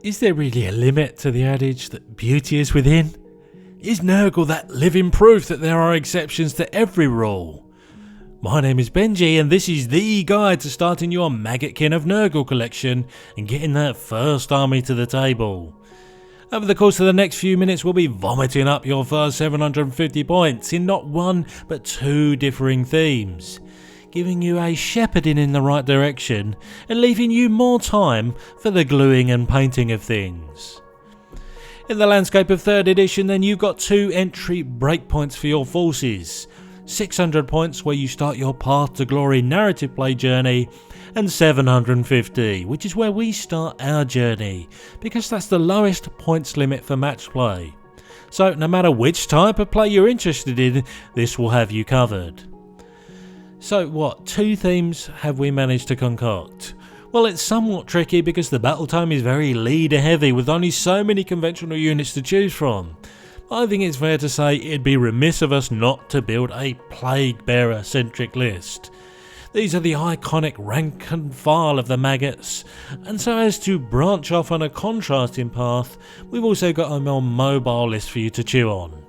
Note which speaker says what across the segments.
Speaker 1: Is there really a limit to the adage that beauty is within? Is Nurgle that living proof that there are exceptions to every rule? My name is Benji and this is the guide to starting your Maggotkin of Nurgle collection and getting that first army to the table. Over the course of the next few minutes we'll be vomiting up your first 750 points in not one but two differing themes, giving you a shepherding in the right direction and leaving you more time for the gluing and painting of things. In the landscape of 3rd edition then you've got 2 entry breakpoints for your forces, 600 points where you start your Path to Glory narrative play journey, and 750, which is where we start our journey, because that's the lowest points limit for match play. So no matter which type of play you're interested in, this will have you covered. So what 2 themes have we managed to concoct? Well, it's somewhat tricky because the battle tome is very leader heavy with only so many conventional units to choose from. I think it's fair to say it'd be remiss of us not to build a Plague Bearer centric list. These are the iconic rank and file of the maggots, and so as to branch off on a contrasting path, we've also got a more mobile list for you to chew on.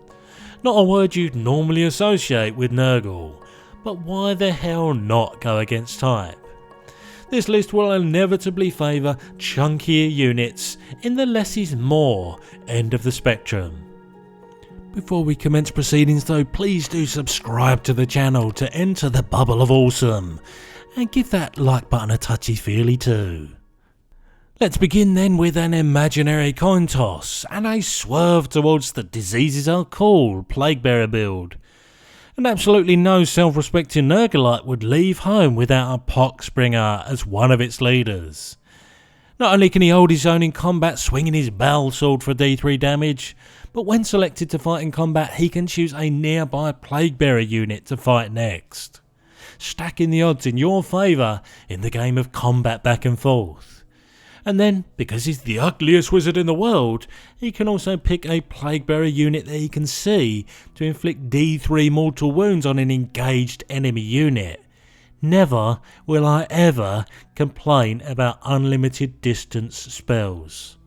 Speaker 1: Not a word you'd normally associate with Nurgle, but why the hell not go against type? This list will inevitably favour chunkier units in the less is more end of the spectrum. Before we commence proceedings though, please do subscribe to the channel to enter the bubble of awesome, and give that like button a touchy-feely too. Let's begin then with an imaginary coin toss and a swerve towards the diseases are cool Plague Bearer build. And absolutely no self-respecting Nurgleite would leave home without a Poxbringer as one of its leaders. Not only can he hold his own in combat swinging his battle sword for D3 damage, but when selected to fight in combat he can choose a nearby Plague Bearer unit to fight next, stacking the odds in your favour in the game of combat back and forth. And then, because he's the ugliest wizard in the world, he can also pick a Plague Bearer unit that he can see to inflict D3 mortal wounds on an engaged enemy unit. Never will I ever complain about unlimited distance spells.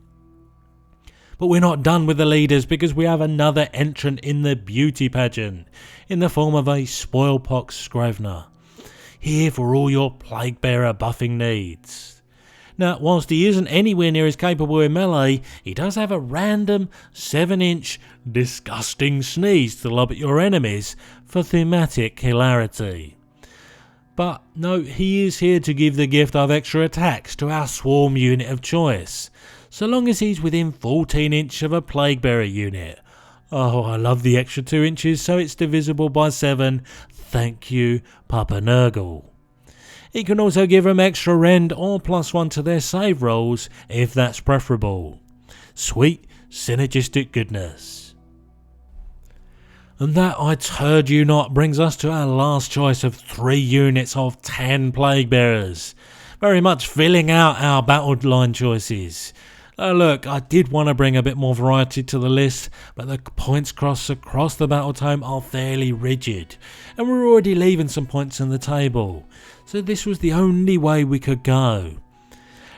Speaker 1: But we're not done with the leaders because we have another entrant in the beauty pageant in the form of a Spoilpox Scrivener, here for all your Plague Bearer buffing needs. Now, whilst he isn't anywhere near as capable in melee, he does have a random 7-inch disgusting sneeze to lob at your enemies for thematic hilarity. But no, he is here to give the gift of extra attacks to our swarm unit of choice, so long as he's within 14 inch of a Plague Bearer unit. Oh, I love the extra 2 inches so it's divisible by 7, thank you Papa Nurgle. He can also give them extra rend or +1 to their save rolls if that's preferable. Sweet synergistic goodness. And that, I heard you not, brings us to our last choice of 3 units of 10 Plague Bearers, very much filling out our battle line choices. Look, I did want to bring a bit more variety to the list, but the points across the battle tome are fairly rigid, and we're already leaving some points on the table, so this was the only way we could go.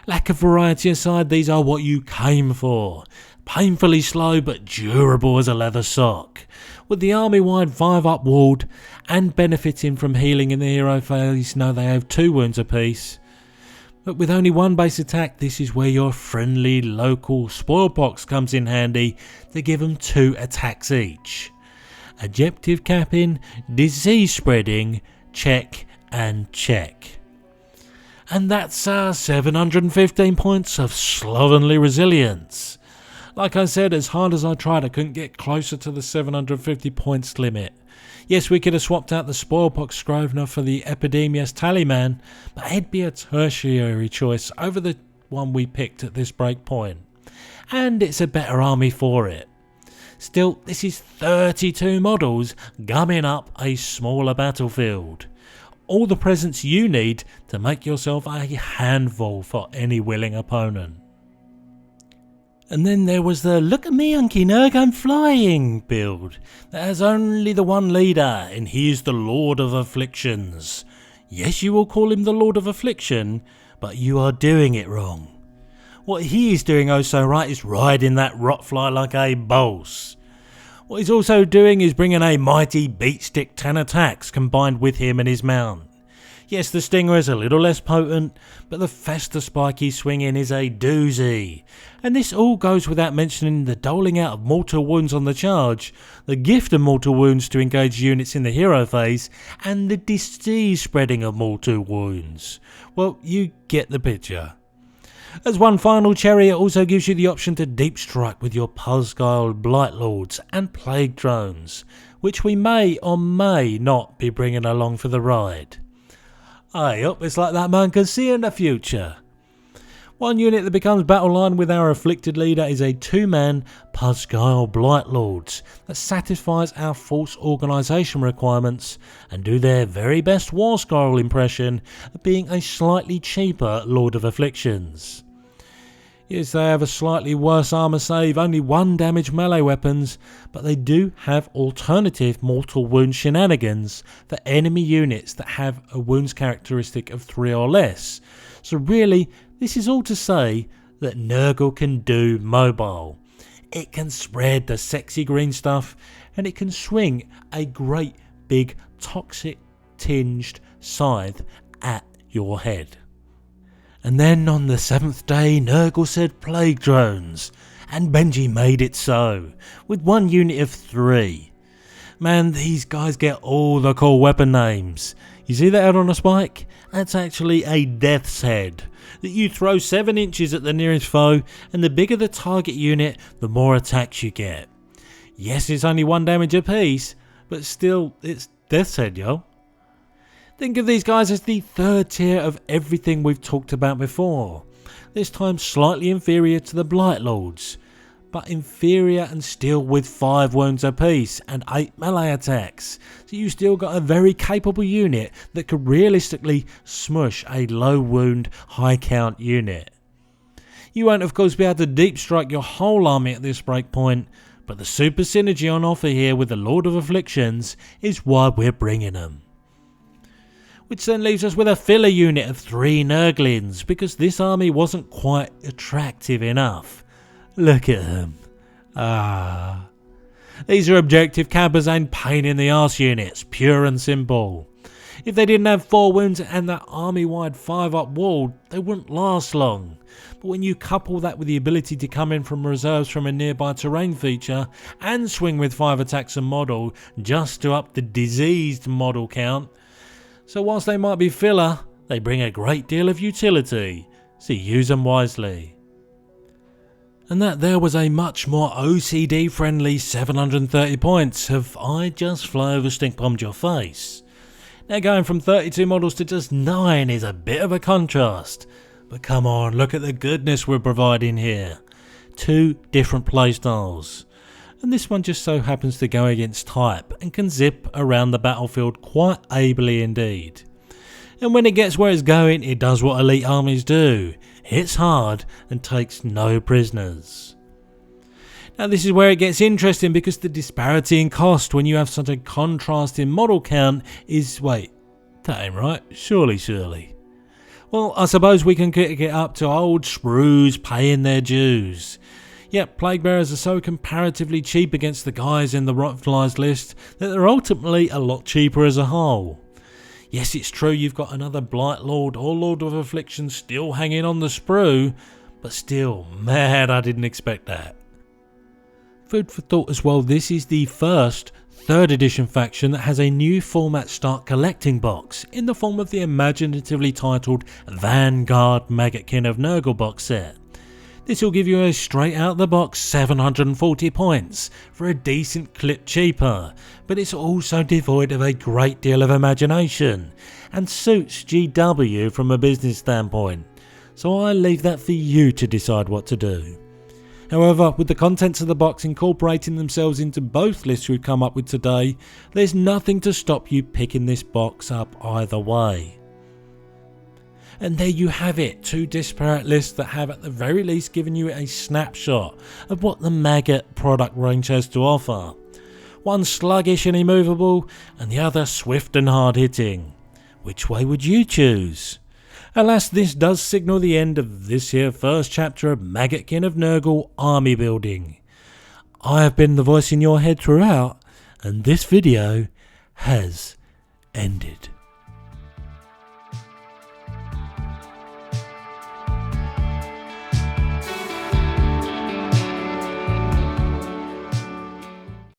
Speaker 1: Lack of variety aside, these are what you came for. Painfully slow but durable as a leather sock, with the army-wide 5-up ward, and benefiting from healing in the hero phase. Now they have 2 wounds apiece. But with only 1 base attack, this is where your friendly local Spoilpox comes in handy to give them 2 attacks each. Adjective capping, disease spreading, check and check. And that's our 715 points of slovenly resilience. Like I said, as hard as I tried, I couldn't get closer to the 750 points limit. Yes, we could have swapped out the Spoilpox Scrivener for the Epidemius Tallyman, but it'd be a tertiary choice over the one we picked at this breakpoint. And it's a better army for it. Still, this is 32 models gumming up a smaller battlefield. All the presents you need to make yourself a handful for any willing opponent. And then there was the "Look at me, Unky Nurg, I'm flying" build that has only the 1 leader, and he is the Lord of Afflictions. Yes, you will call him the Lord of Affliction, but you are doing it wrong. What he is doing oh so right is riding that rotfly like a boss. What he's also doing is bringing a mighty beatstick 10 attacks combined with him and his mount. Yes, the Stinger is a little less potent, but the Fester spike he's swinging is a doozy. And this all goes without mentioning the doling out of mortal wounds on the charge, the gift of mortal wounds to engage units in the hero phase, and the disease spreading of mortal wounds. Well, you get the picture. As one final cherry, it also gives you the option to deep strike with your Puzgile Blight Lords and Plague Drones, which we may or may not be bringing along for the ride. I hope it's like that man can see in the future. One unit that becomes battle line with our afflicted leader is a 2-man Puzgile Blight Lords that satisfies our force organisation requirements and do their very best War Scroll impression of being a slightly cheaper Lord of Afflictions. Yes, they have a slightly worse armour save, only 1 damage melee weapons, but they do have alternative mortal wound shenanigans for enemy units that have a wounds characteristic of 3 or less. So really, this is all to say that Nurgle can do mobile. It can spread the sexy green stuff, and it can swing a great big toxic tinged scythe at your head. And then on the 7th day, Nurgle said Plague Drones, and Benji made it so, with 1 unit of 3. Man, these guys get all the cool weapon names. You see that head on a spike? That's actually a Death's Head, that you throw 7 inches at the nearest foe, and the bigger the target unit, the more attacks you get. Yes, it's only 1 damage apiece, but still, it's Death's Head, yo. Think of these guys as the 3rd tier of everything we've talked about before. This time slightly inferior to the Blight Lords, but inferior and still with 5 wounds apiece and 8 melee attacks. So you still got a very capable unit that could realistically smush a low wound, high count unit. You won't of course be able to deep strike your whole army at this breakpoint, but the super synergy on offer here with the Lord of Afflictions is why we're bringing them. Which then leaves us with a filler unit of 3 Nurglings, because this army wasn't quite attractive enough. Look at them. These are objective campers and pain in the arse units, pure and simple. If they didn't have 4 wounds and that army-wide 5-up wall, they wouldn't last long. But when you couple that with the ability to come in from reserves from a nearby terrain feature and swing with 5 attacks a model just to up the diseased model count, so whilst they might be filler, they bring a great deal of utility, so use them wisely. And that there was a much more OCD friendly 730 points. Have I just fly over stink bombed your face? Now going from 32 models to just 9 is a bit of a contrast, but come on, look at the goodness we're providing here. 2 different playstyles. And this one just so happens to go against type and can zip around the battlefield quite ably indeed. And when it gets where it's going, it does what elite armies do. Hits hard and takes no prisoners. Now this is where it gets interesting, because the disparity in cost when you have such a contrast in model count is, wait, that ain't right, surely. Well, I suppose we can kick it up to old sprues paying their dues. Yep, Plague Bearers are so comparatively cheap against the guys in the Rotflies list that they're ultimately a lot cheaper as a whole. Yes, it's true you've got another Blight Lord or Lord of Affliction still hanging on the sprue, but still, man, I didn't expect that. Food for thought as well, this is the first 3rd edition faction that has a new format start collecting box in the form of the imaginatively titled Vanguard Maggotkin of Nurgle box set. This will give you a straight out the box 740 points for a decent clip cheaper, but it's also devoid of a great deal of imagination and suits GW from a business standpoint, so I leave that for you to decide what to do. However, with the contents of the box incorporating themselves into both lists we've come up with today, there's nothing to stop you picking this box up either way. And there you have it, 2 disparate lists that have at the very least given you a snapshot of what the Maggot product range has to offer. One sluggish and immovable, and the other swift and hard hitting. Which way would you choose? Alas, this does signal the end of this here first chapter of Maggotkin of Nurgle army building. I have been the voice in your head throughout, and this video has ended.